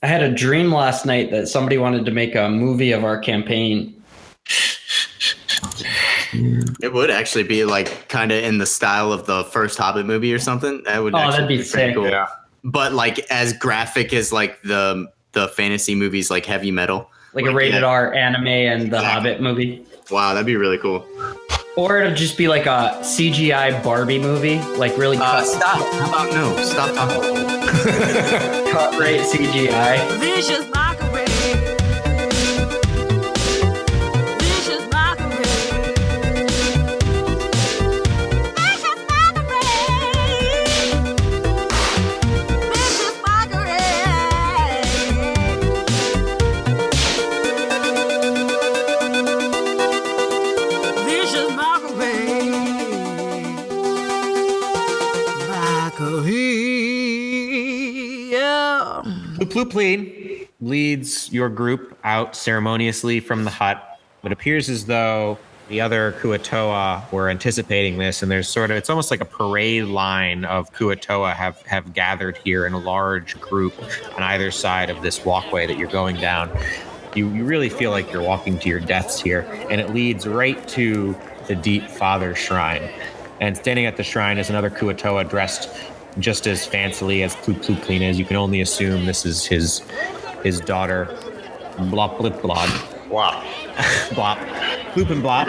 I had a dream last night that somebody wanted to make a movie of our campaign. It would actually be like kind of in the style of the first Hobbit movie or something. That would that'd be pretty sick. cool. Yeah. But like as graphic as like the fantasy movies like Heavy Metal. Like a rated R anime and the Exactly. Hobbit movie. Wow, that'd be really cool. Or it'll just be like a CGI Barbie movie, like really Stop. How about no? Stop talking. cut rate CGI. Vicious mockery. Vicious mockery. Vicious mockery. Vicious mockery. Vicious mockery. Mockery. Yeah. Plupleen leads your group out ceremoniously from the hut. It appears as though the other Kuatoa were anticipating this, and there's it's almost like a parade line of Kuatoa have gathered here in a large group on either side of this walkway that you're going down. You really feel like you're walking to your deaths here, and it leads right to the Deep Father Shrine. And standing at the shrine is another Kuatoa dressed just as fancily as Plupleen is. You can only assume this is his daughter, Blop Blip Blod. Wow. Blop. Bloop and Blop.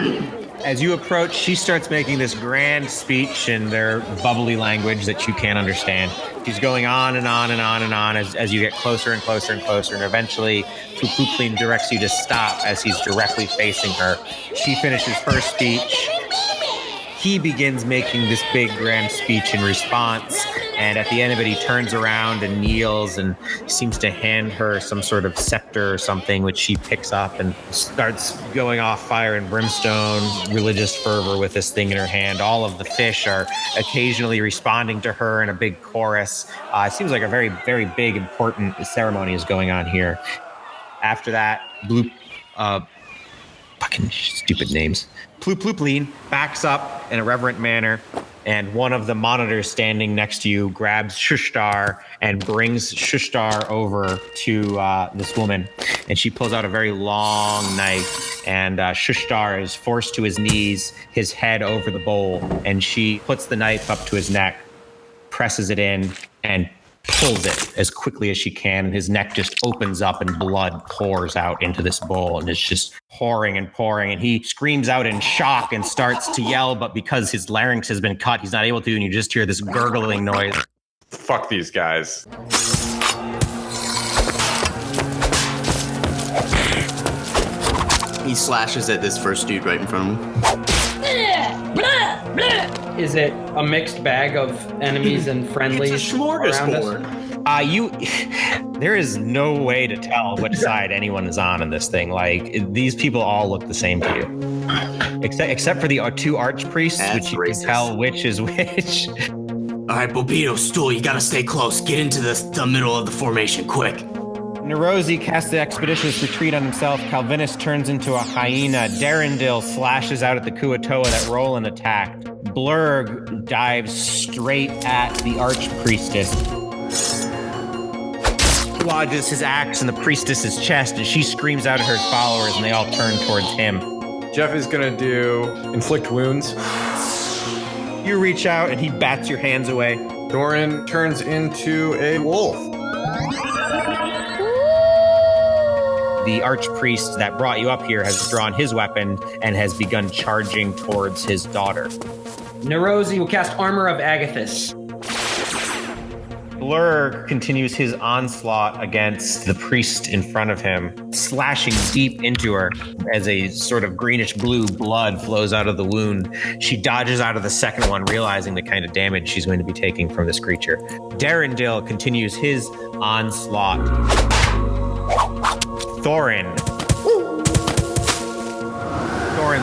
As you approach, she starts making this grand speech in their bubbly language that you can't understand. She's going on and on and on and on as you get closer and closer and closer, and eventually Plupleen directs you to stop as he's directly facing her. She finishes her speech. He begins making this big grand speech in response, and at the end of it, he turns around and kneels and seems to hand her some sort of scepter or something, which she picks up and starts going off fire and brimstone, religious fervor with this thing in her hand. All of the fish are occasionally responding to her in a big chorus. It seems like a very, very big, important ceremony is going on here. After that, fucking stupid names. Plupleen backs up in a reverent manner, and one of the monitors standing next to you grabs Shushtar and brings Shushtar over to this woman. And she pulls out a very long knife, and Shushtar is forced to his knees, his head over the bowl, and she puts the knife up to his neck, presses it in, and pulls it as quickly as she can, and his neck just opens up and blood pours out into this bowl, and it's just pouring and pouring, and he screams out in shock and starts to yell, but because his larynx has been cut, he's not able to, and you just hear this gurgling noise. Fuck these guys. He slashes at this first dude right in front of him. Is it a mixed bag of enemies and friendlies? It's a around us? smorgasbord. There is no way to tell which side anyone is on in this thing. Like, these people all look the same to you. Except for the two archpriests, That's which you racist. can tell which is which. All right, Bobito, Stool, you gotta stay close. Get into the middle of the formation, quick. Nerosi casts the expeditious retreat on himself. Calvinus turns into a hyena. Darendil slashes out at the Kuatoa that roll and attack. Blurg dives straight at the archpriestess. Lodges his axe in the priestess's chest, and she screams out at her followers, and they all turn towards him. Jeff is gonna do inflict wounds. You reach out, and he bats your hands away. Doran turns into a wolf. The archpriest that brought you up here has drawn his weapon and has begun charging towards his daughter. Nerosi will cast Armor of Agathis. Blurg continues his onslaught against the priest in front of him, slashing deep into her as a sort of greenish blue blood flows out of the wound. She dodges out of the second one, realizing the kind of damage she's going to be taking from this creature. Darendil continues his onslaught. Thorin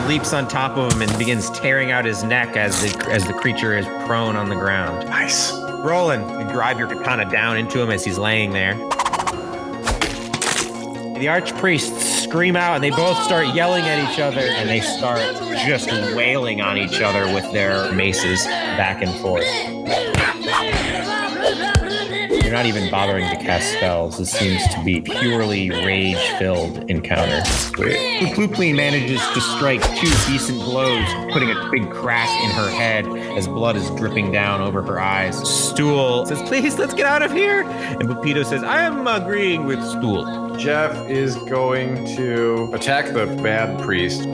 leaps on top of him and begins tearing out his neck as the creature is prone on the ground. Nice. Roland, you drive your katana down into him as he's laying there. The archpriests scream out, and they both start yelling at each other, and they start just wailing on each other with their maces back and forth. You're not even bothering to cast spells. This seems to be purely rage-filled encounter. Plupleen manages to strike 2 decent blows, putting a big crack in her head as blood is dripping down over her eyes. Stool says, please, let's get out of here. And Pupito says, I am agreeing with Stool. Jeff is going to attack the bad priest.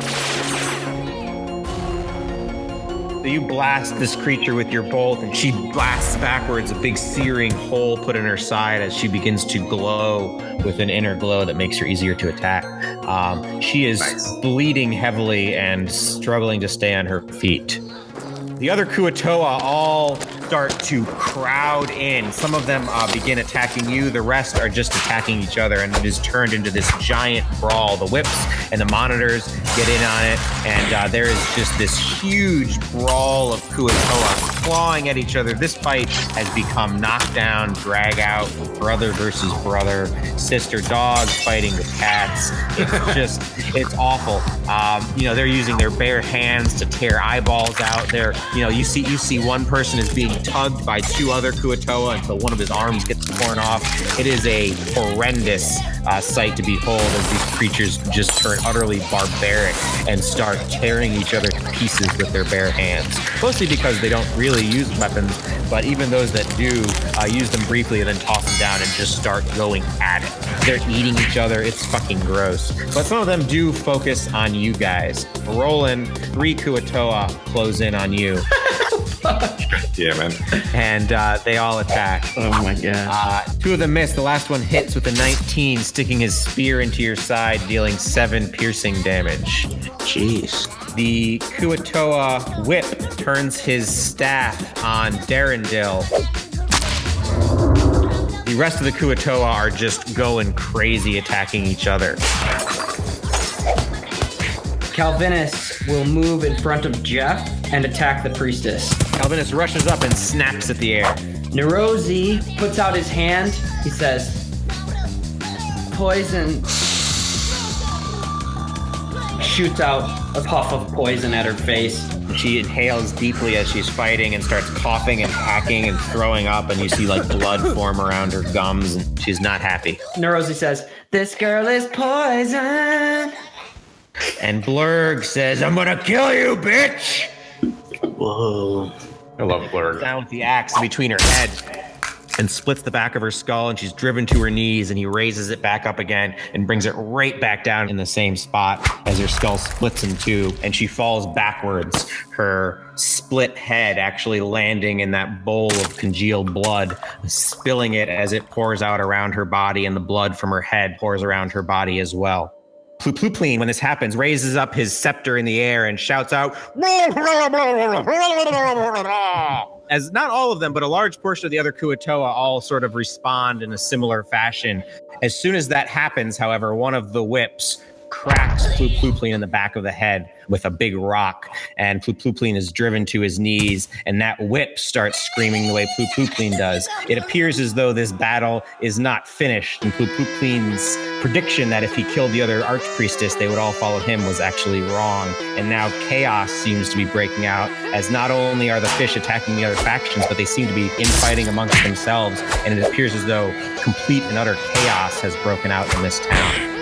So you blast this creature with your bolt, and she blasts backwards, a big searing hole put in her side as she begins to glow with an inner glow that makes her easier to attack. She is bleeding heavily and struggling to stay on her feet. The other Kuatoa all start to crowd in. Some of them begin attacking you. The rest are just attacking each other, and it is turned into this giant brawl. The whips and the monitors get in on it, and there is just this huge brawl of Kuatoa clawing at each other. This fight has become knockdown, drag out, brother versus brother, sister dogs fighting with cats. It's awful. They're using their bare hands to tear eyeballs out. You see one person is being tugged by 2 other Kuatoa until one of his arms gets torn off. It is a horrendous sight to behold as these creatures just turn utterly barbaric and start tearing each other to pieces with their bare hands. Mostly because they don't really use weapons, but even those that do use them briefly and then toss them down and just start going at it. They're eating each other. It's fucking gross. But some of them do focus on you guys. Roland, 3 Kuatoa close in on you. Yeah, man. And they all attack. Oh my god. 2 of them miss. The last one hits with a 19, sticking his spear into your side, dealing 7 piercing damage. Jeez. The Kuatoa whip turns his staff on Darendil. The rest of the Kuatoa are just going crazy, attacking each other. Calvinus will move in front of Jeff and attack the priestess. Calvinus rushes up and snaps at the air. Nerozi puts out his hand. He says, poison. Shoots out a puff of poison at her face. She inhales deeply as she's fighting and starts coughing and hacking and throwing up, and you see like blood form around her gums, and she's not happy. Nerozi says, this girl is poison. And Blurg says, I'm gonna kill you, bitch! Whoa. I love Blurg. Down with the axe between her head and splits the back of her skull, and she's driven to her knees, and he raises it back up again and brings it right back down in the same spot as her skull splits in 2, and she falls backwards, her split head actually landing in that bowl of congealed blood, spilling it as it pours out around her body, and the blood from her head pours around her body as well. Plupleen, when this happens, raises up his scepter in the air and shouts out, as not all of them, but a large portion of the other Kuatoa all sort of respond in a similar fashion. As soon as that happens, however, one of the whips cracks Plupleen in the back of the head with a big rock, and Plupleen is driven to his knees, and that whip starts screaming the way Plupleen does. It appears as though this battle is not finished, and Plupleen's prediction that if he killed the other archpriestess, they would all follow him was actually wrong. And now chaos seems to be breaking out, as not only are the fish attacking the other factions, but they seem to be infighting amongst themselves, and it appears as though complete and utter chaos has broken out in this town.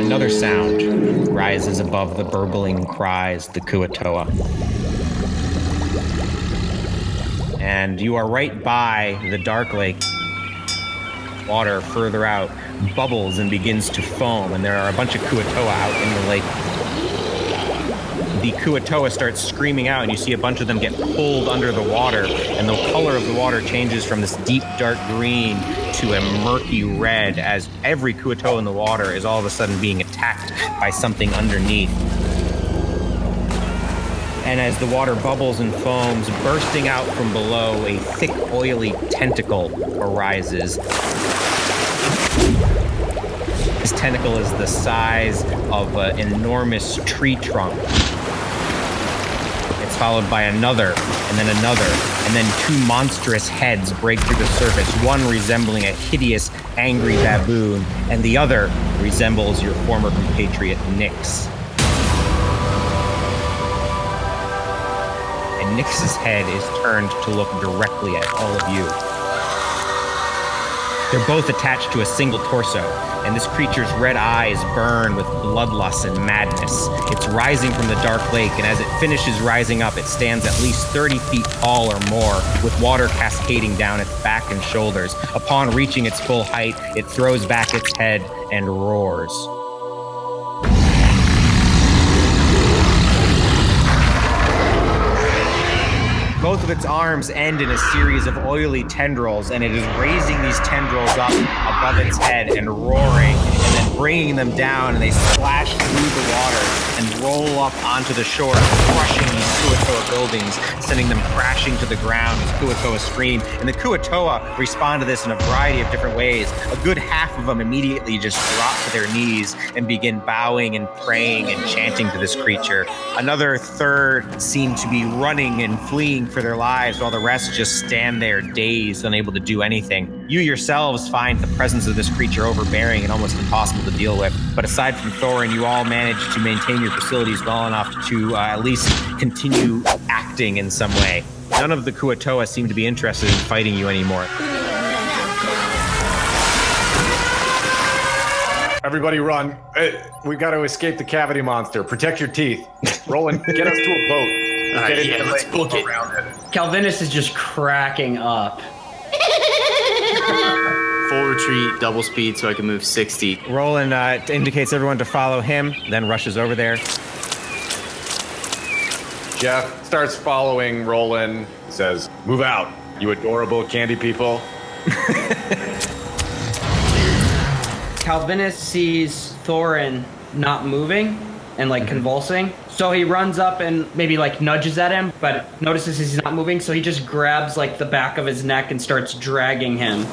Another sound rises above the burbling cries of the Kuatoa. And you are right by the Dark Lake. Water further out bubbles and begins to foam, and there are a bunch of Kuatoa out in the lake. The Kuatoa starts screaming out, and you see a bunch of them get pulled under the water, and the color of the water changes from this deep dark green to a murky red as every Kuatoa in the water is all of a sudden being attacked by something underneath. And as the water bubbles and foams, bursting out from below, a thick, oily tentacle arises. This tentacle is the size of an enormous tree trunk. Its followed by another, and then two monstrous heads break through the surface, one resembling a hideous, angry baboon, and the other resembles your former compatriot, Nyx. And Nyx's head is turned to look directly at all of you. They're both attached to a single torso, and this creature's red eyes burn with bloodlust and madness. It's rising from the dark lake, and as it finishes rising up, it stands at least 30 feet tall or more, with water cascading down its back and shoulders. Upon reaching its full height, it throws back its head and roars. Both of its arms end in a series of oily tendrils, and it is raising these tendrils up above its head and roaring, and then bringing them down, and they splash through the water and roll up onto the shore, crushing these Kuatoa buildings, sending them crashing to the ground as Kuatoa scream. And the Kuatoa respond to this in a variety of different ways. A good half of them immediately just drop to their knees and begin bowing and praying and chanting to this creature. Another third seem to be running and fleeing for their lives, while the rest just stand there dazed, unable to do anything. You yourselves find the presence of this creature overbearing and almost impossible to deal with. But aside from Thorin, you all manage to maintain your facilities well enough to at least continue acting in some way. None of the Kuatoa seem to be interested in fighting you anymore. Everybody run. We got to escape the cavity monster. Protect your teeth. Roland, get us to a boat. All right, Get yeah, into the let's lake book it. around it. Calvinus is just cracking up. Full retreat, double speed, so I can move 60. Roland indicates everyone to follow him, then rushes over there. Jeff starts following Roland, says, "Move out, you adorable candy people." Calvinus sees Thorin not moving and like convulsing. So he runs up and maybe like nudges at him, but notices he's not moving. So he just grabs like the back of his neck and starts dragging him.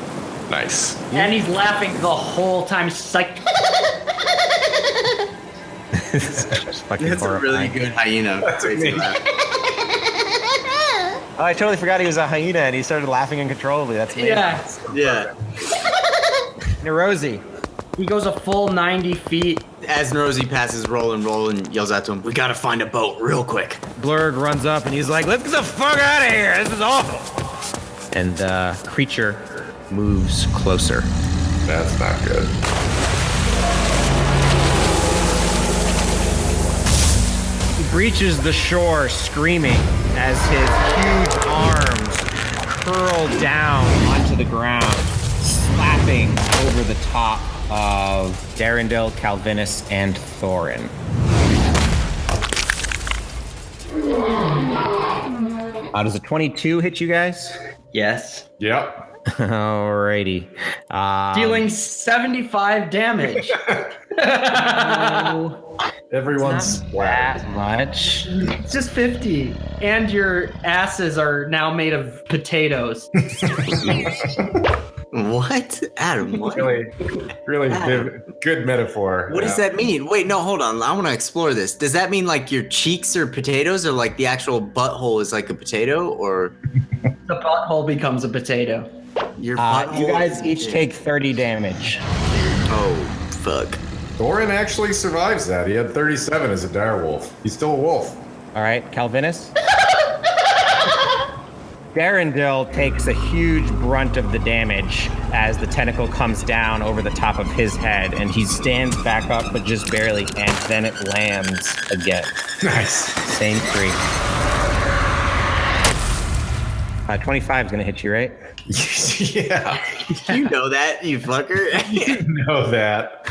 Nice. And he's laughing the whole time. He's just like, It's fucking That's a really horrifying. good hyena. Crazy laugh. Oh, I totally forgot he was a hyena and he started laughing uncontrollably. That's amazing. yeah. Yeah. Nerosi. He goes a full 90 feet. As Rosie passes Roland yells out to him, "We gotta find a boat real quick." Blurg runs up and he's like, "Let's get the fuck out of here! This is awful!" And the creature moves closer. That's not good. He breaches the shore screaming as his huge arms curl down onto the ground, slapping over the top of Darendil, Calvinus, and Thorin. Does a 22 hit you guys? Yes. Yep. Alrighty. Dealing 75 damage. Everyone's that much. It's just 50. And your asses are now made of potatoes. What? Adam, what? really good metaphor. What does that mean? Wait, no, hold on. I want to explore this. Does that mean like your cheeks are potatoes, or like the actual butthole is like a potato, or The butthole becomes a potato. your butthole? You guys is- each take 30 damage. Oh, fuck. Thorin actually survives that. He had 37 as a direwolf. He's still a wolf. All right, Calvinus. Darendil takes a huge brunt of the damage as the tentacle comes down over the top of his head, and he stands back up, but just barely, and then it lands again. Nice. Same tree. 25 is going to hit you, right? Yeah. You know that, you fucker. Know that.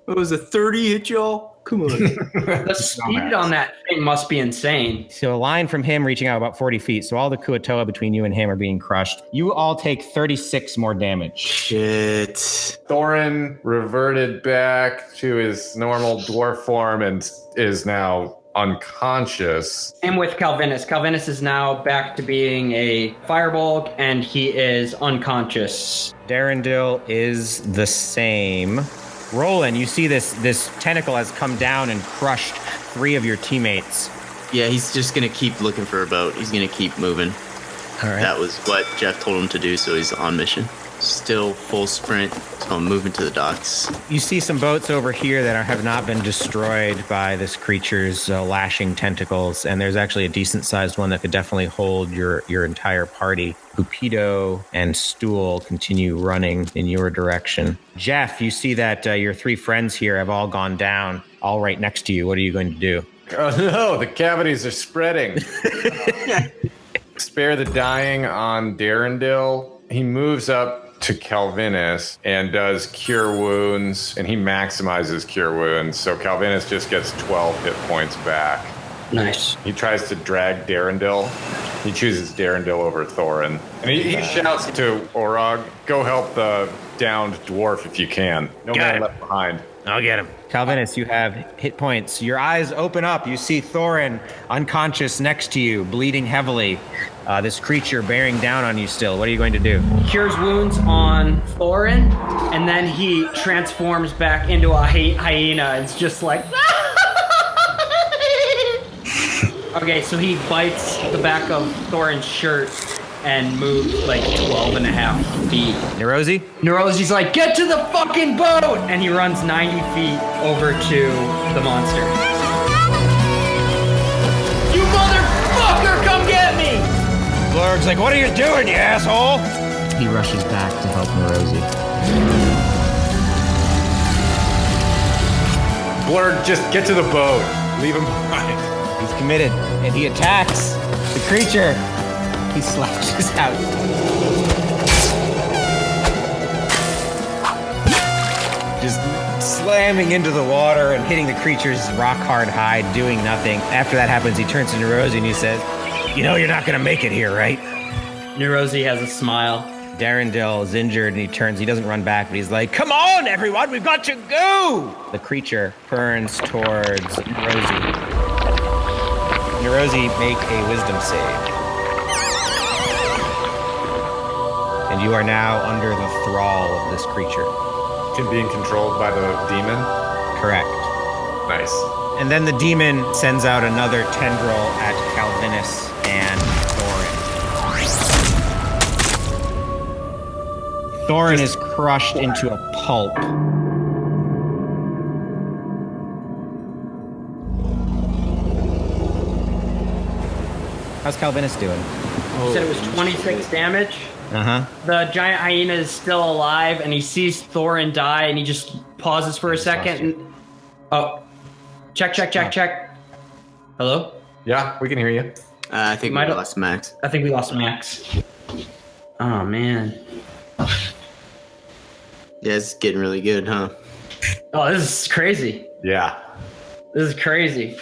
It was a 30 hit y'all. Come on. The speed on that thing must be insane. So a line from him reaching out about 40 feet. So all the Kuatoa between you and him are being crushed. You all take 36 more damage. Shit. Thorin reverted back to his normal dwarf form and is now unconscious. And with Calvinus. Calvinus is now back to being a fireball, and he is unconscious. Darendil is the same. Roland, you see this tentacle has come down and crushed 3 of your teammates. Yeah, he's just gonna keep looking for a boat. He's gonna keep moving. All right. That was what Jeff told him to do, so he's on mission. Still full sprint, so I'm moving to the docks. You see some boats over here that have not been destroyed by this creature's lashing tentacles, and there's actually a decent-sized one that could definitely hold your entire party. Bupido and Stool continue running in your direction. Jeff, you see that your 3 friends here have all gone down, all right next to you. What are you going to do? Oh no, the cavities are spreading. Spare the dying on Darendil. He moves up to Calvinus and does cure wounds, and he maximizes cure wounds. So Calvinus just gets 12 hit points back. Nice. He tries to drag Darendil. He chooses Darendil over Thorin. And he shouts to Orog, go help the downed dwarf if you can. No Got man it. left behind. I'll get him. Calvinus, you have hit points. Your eyes open up. You see Thorin unconscious next to you, bleeding heavily. This creature bearing down on you still. What are you going to do? Cures wounds on Thorin, and then he transforms back into a hyena. It's just like. Okay, so he bites the back of Thorin's shirt and moves like 12 and a half feet. Nerosi? Nerosi's like, get to the fucking boat! And he runs 90 feet over to the monster. You motherfucker, come get me! Blurg's like, what are you doing, you asshole? He rushes back to help Nerosi. Blurg, just get to the boat. Leave him behind. He's committed, and he attacks the creature. He slashes out. Just slamming into the water and hitting the creature's rock-hard hide, doing nothing. After that happens, he turns to Nerosi and he says, you know you're not going to make it here, right? Nerosi has a smile. Darendil is injured and he turns. He doesn't run back, but he's like, come on, everyone, we've got to go! The creature turns towards Nerosi. Nerosi, make a wisdom save. And you are now under the thrall of this creature. Being controlled by the demon. Correct. Nice. And then the demon sends out another tendril at Calvinus and Thorin. Thorin is crushed into a pulp. How's Calvinus doing? You said it was 26 damage. Uh-huh. The giant hyena is still alive, and he sees Thorin die, and he just pauses for a second. And, oh, check. Hello? Yeah, we can hear you. I think we Might have- lost Max. I think we lost Max. Oh, man. Yeah, it's getting really good, huh? Oh, this is crazy. Yeah. This is crazy.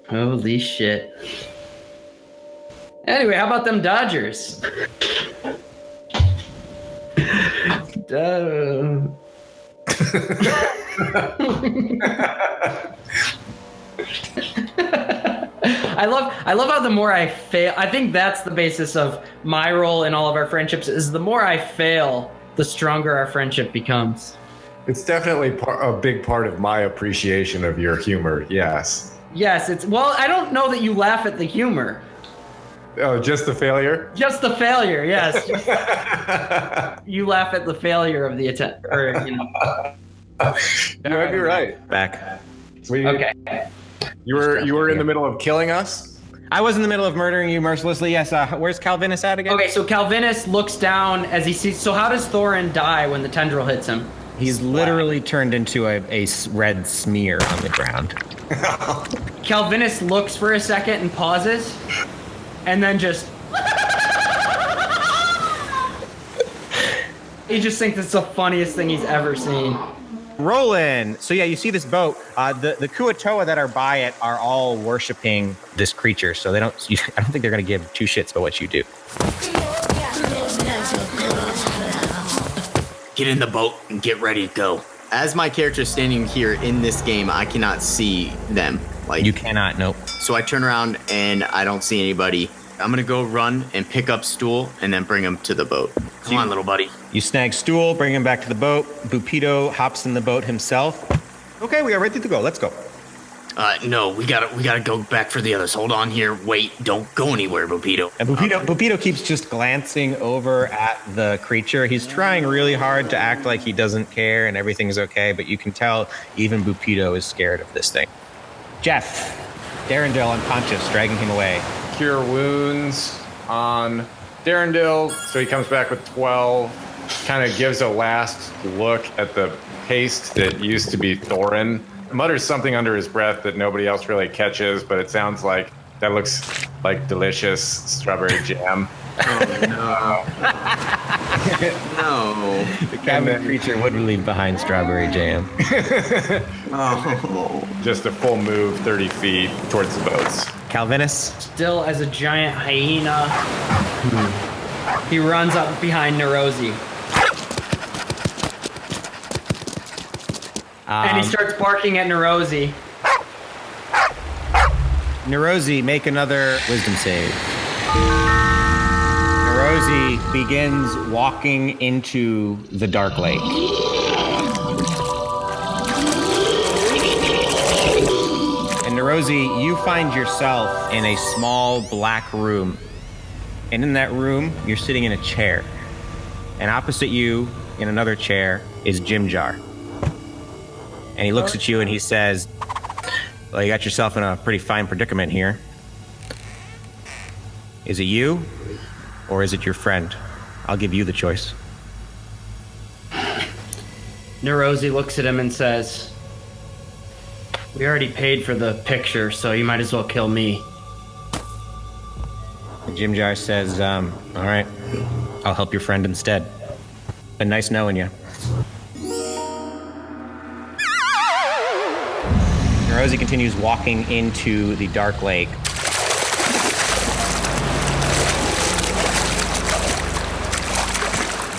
Holy shit. Anyway, how about them Dodgers? Duh. I love how the more I fail, I think that's the basis of my role in all of our friendships, is the more I fail, the stronger our friendship becomes. It's definitely a big part of my appreciation of your humor. Yes. Yes, well, I don't know that you laugh at the humor. Oh, just the failure? Just the failure, yes. You laugh at the failure of the attempt, or, you know. You might be right. Back. Sweet. Okay. You were in the middle of killing us? I was in the middle of murdering you mercilessly. Yes. Where's Calvinus at again? Okay, so Calvinus looks down as he sees. So how does Thorin die when the tendril hits him? He's literally turned into a red smear on the ground. Calvinus looks for a second and pauses, and then just. He just thinks it's the funniest thing he's ever seen. Roland. So yeah, you see this boat. The Kuatoa that are by it are all worshiping this creature. So they don't. I don't think they're going to give two shits about what you do. Get in the boat and get ready to go. As my character standing here in this game, I cannot see them. Like You cannot. Nope. So I turn around and I don't see anybody. I'm gonna go run and pick up Stool and then bring him to the boat. Come on, little buddy. You snag Stool, bring him back to the boat. Bupido hops in the boat himself. Okay, we are ready to go. Let's go. No, we gotta go back for the others. Hold on here. Wait, don't go anywhere, Bupito. And Bupito keeps just glancing over at the creature. He's trying really hard to act like he doesn't care and everything's okay, but you can tell even Bupito is scared of this thing. Jeff, Darendil unconscious, dragging him away. Cure wounds on Darendil, so he comes back with 12. Kind of gives a last look at the paste that used to be Thorin. Mutters something under his breath that nobody else really catches, but it sounds like that looks like delicious strawberry jam. Oh, no. The cabin creature would leave behind strawberry jam. Oh. Just a full move 30 feet towards the boats. Calvinus, Still as a giant hyena, he runs up behind Nerozi. And he starts barking at Nerozi. Nerozi, make another wisdom save. Nerozi begins walking into the dark lake. And Nerozi, you find yourself in a small black room. And in that room, you're sitting in a chair. And opposite you, in another chair, is Jim Jar. And he looks at you and he says, well, you got yourself in a pretty fine predicament here. Is it you or is it your friend? I'll give you the choice. Nerozi looks at him and says, we already paid for the picture, so you might as well kill me. And Jim Jar says, all right, I'll help your friend instead. Been nice knowing you. Nerozi continues walking into the dark lake.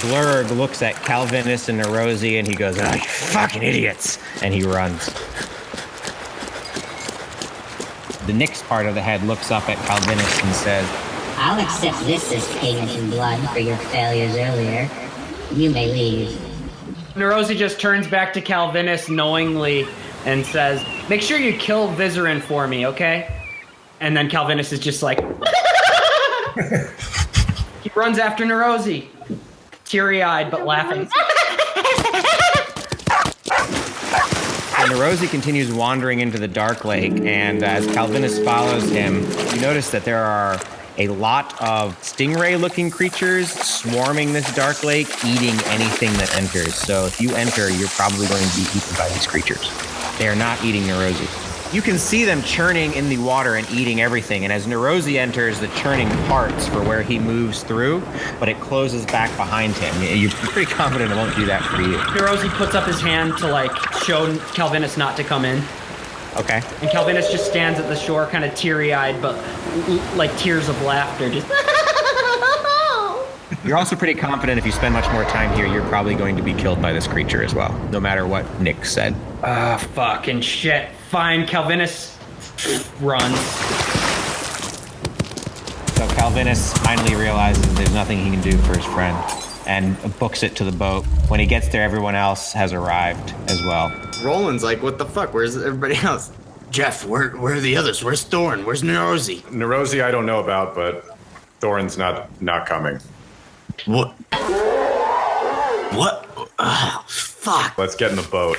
Blurg looks at Calvinus and Nerozi and he goes, oh, you fucking idiots! And he runs. The Nyx part of the head looks up at Calvinus and says, I'll accept this as payment in blood for your failures earlier. You may leave. Nerozi just turns back to Calvinus knowingly and says, make sure you kill Vizerin for me, okay? And then Calvinus is just like, he runs after Nerozi, teary-eyed but laughing. And Nerozi continues wandering into the dark lake, and as Calvinus follows him, you notice that there are a lot of stingray-looking creatures swarming this dark lake, eating anything that enters. So if you enter, you're probably going to be eaten by these creatures. They are not eating Nerozi. You can see them churning in the water and eating everything, and as Nerozi enters, the churning parts for where he moves through, but it closes back behind him. You're pretty confident it won't do that for you. Nerozi puts up his hand to like show Calvinus not to come in. Okay. And Calvinus just stands at the shore, kind of teary-eyed, but like tears of laughter. Just. You're also pretty confident if you spend much more time here, you're probably going to be killed by this creature as well, no matter what Nick said. Ah, fucking shit. Fine, Calvinus runs. So Calvinus finally realizes there's nothing he can do for his friend and books it to the boat. When he gets there, everyone else has arrived as well. Roland's like, what the fuck? Where's everybody else? Jeff, where are the others? Where's Thorin? Where's Nerozi? Nerozi I don't know about, but Thorin's not coming. What? What? Fuck. Let's get in the boat.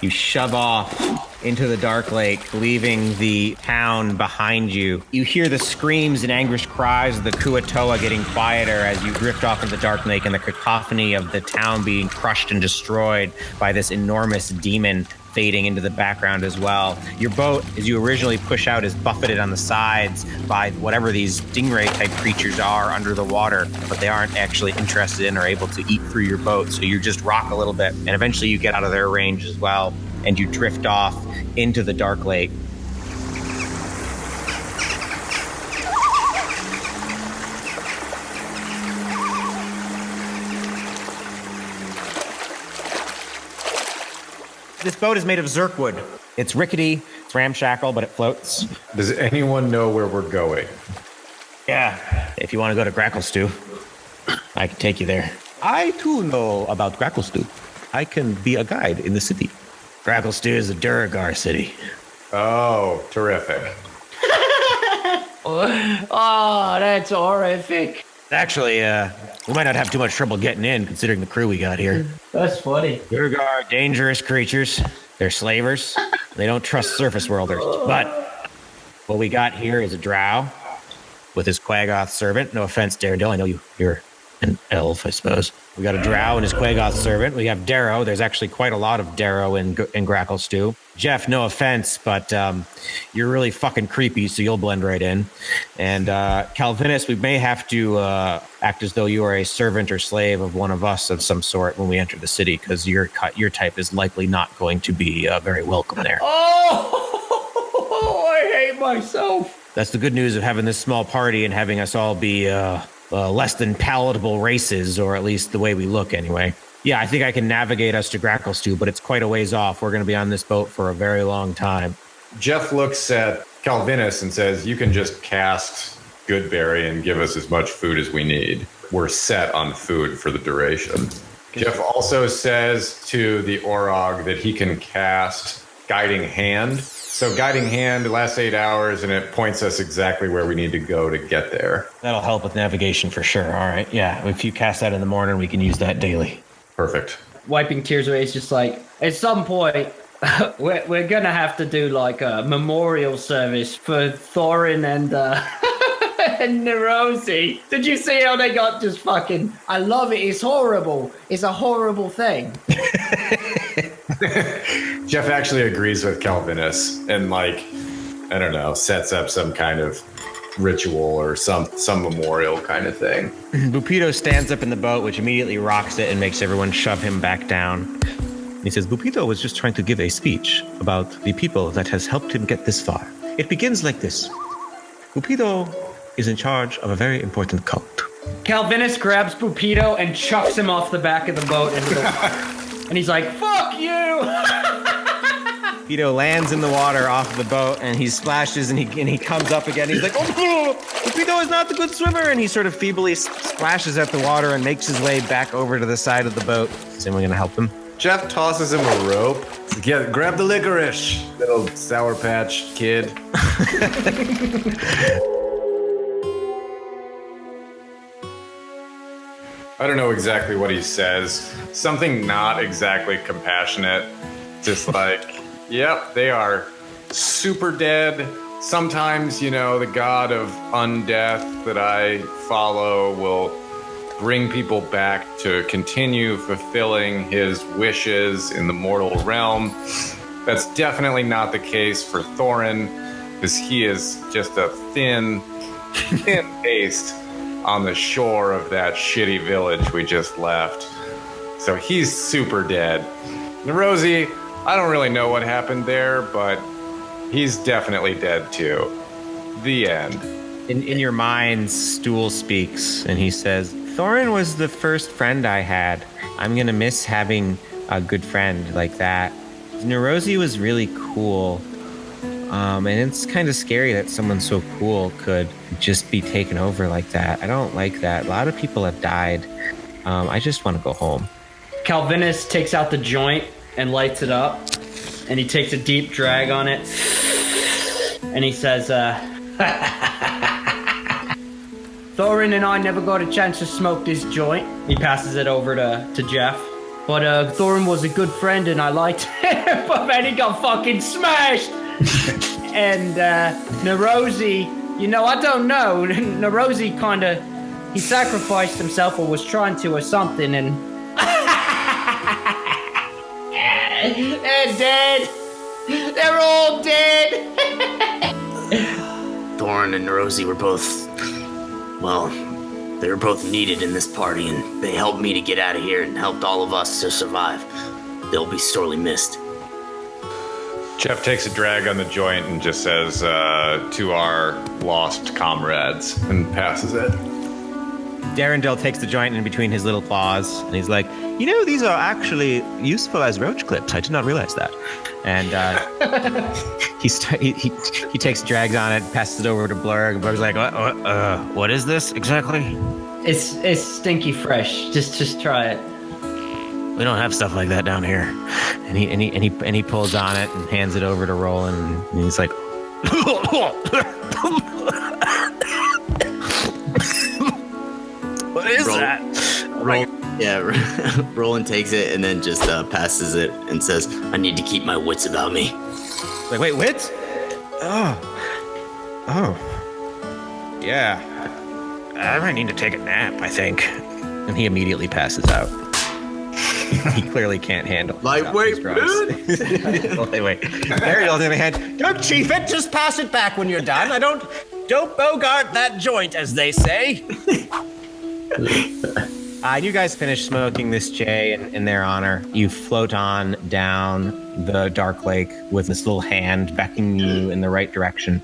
You shove off into the dark lake, leaving the town behind you. You hear the screams and anguished cries of the Kuatoa getting quieter as you drift off into the dark lake and the cacophony of the town being crushed and destroyed by this enormous demon fading into the background as well. Your boat, as you originally push out, is buffeted on the sides by whatever these stingray type creatures are under the water, but they aren't actually interested in or able to eat through your boat. So you just rock a little bit, and eventually you get out of their range as well, and you drift off into the dark lake. This boat is made of Zerkwood. It's rickety, it's ramshackle, but it floats. Does anyone know where we're going? Yeah. If you want to go to Grackle Stew, I can take you there. I too know about Grackle Stew. I can be a guide in the city. Gracklestew is a Duragar city. Oh, terrific. Oh, that's horrific. Actually, we might not have too much trouble getting in, considering the crew we got here. That's funny. Duragar are dangerous creatures. They're slavers. They don't trust surface worlders. But what we got here is a drow with his Quaggoth servant. No offense, Darendil. I know you're an elf, I suppose. We got a drow and his Quaggoth servant. We have Darrow. There's actually quite a lot of Darrow in Gracklestew. Jeff, no offense, but you're really fucking creepy, so you'll blend right in. And Calvinus, we may have to act as though you are a servant or slave of one of us of some sort when we enter the city, because your type is likely not going to be very welcome there. Oh, I hate myself. That's the good news of having this small party and having us all be less than palatable races, or at least the way we look anyway. Yeah, I think I can navigate us to Gracklestew, but it's quite a ways off. We're going to be on this boat for a very long time. Jeff looks at Calvinus and says, you can just cast Goodberry and give us as much food as we need. We're set on food for the duration. Jeff also says to the Orog that he can cast Guiding Hand. So Guiding Hand lasts 8 hours, and it points us exactly where we need to go to get there. That'll help with navigation for sure. All right. Yeah, if you cast that in the morning, we can use that daily. Perfect. Wiping tears away, it's just like, at some point, we're gonna have to do like a memorial service for Thorin and and Nerosi. Did you see how they got just fucking? I love it. It's horrible. It's a horrible thing. Jeff actually agrees with Calvinus and, like, I don't know, sets up some kind of ritual or some memorial kind of thing. Bupito stands up in the boat, which immediately rocks it and makes everyone shove him back down. He says, Bupito was just trying to give a speech about the people that has helped him get this far. It begins like this. Bupito is in charge of a very important cult. Calvinus grabs Bupito and chucks him off the back of the boat into the water. And he's like, fuck you! Bupito lands in the water off the boat, and he splashes, and he comes up again. He's like, oh, Bupito is not the good swimmer, and he sort of feebly splashes at the water and makes his way back over to the side of the boat. Is anyone going to help him? Jeff tosses him a rope. Yeah, grab the licorice, little Sour Patch Kid. I don't know exactly what he says. Something not exactly compassionate. Just like, yep, they are super dead. Sometimes, you know, the god of undeath that I follow will bring people back to continue fulfilling his wishes in the mortal realm. That's definitely not the case for Thorin, because he is just a thin paste on the shore of that shitty village we just left. So he's super dead. Nerosi, I don't really know what happened there, but he's definitely dead too. The end. In your mind, Stool speaks, and he says, Thorin was the first friend I had. I'm going to miss having a good friend like that. Nerosi was really cool. And it's kind of scary that someone so cool could just be taken over like that. I don't like that. A lot of people have died. I just want to go home. Calvinus takes out the joint and lights it up, and he takes a deep drag on it, and he says, Thorin and I never got a chance to smoke this joint. He passes it over to Jeff. But Thorin was a good friend, and I liked him, but then he got fucking smashed. And Nerosi, you know, I don't know. Nerosi kind of, he sacrificed himself or was trying to or something, and they're dead. They're all dead. Thorin and Nerosi were both, well, they were both needed in this party, and they helped me to get out of here and helped all of us to survive. They'll be sorely missed. Jeff takes a drag on the joint and just says, to our lost comrades, and passes it. Darendil takes the joint in between his little claws, and he's like, you know, these are actually useful as roach clips. I did not realize that. And he takes drags on it, passes it over to Blurg. Blurg's like, what is this exactly? It's stinky fresh. Just try it. We don't have stuff like that down here. And he pulls on it and hands it over to Roland. And he's like, what is that? Roland takes it and then just passes it and says, I need to keep my wits about me. Like, wait, wits? Oh. Yeah. I might need to take a nap, I think. And he immediately passes out. He clearly can't handle lightweight, wait. Harry, on the other hand, don't chief it, just pass it back when you're done. Don't bogart that joint, as they say. You guys finish smoking this J in their honor. You float on down the dark lake with this little hand beckoning you in the right direction.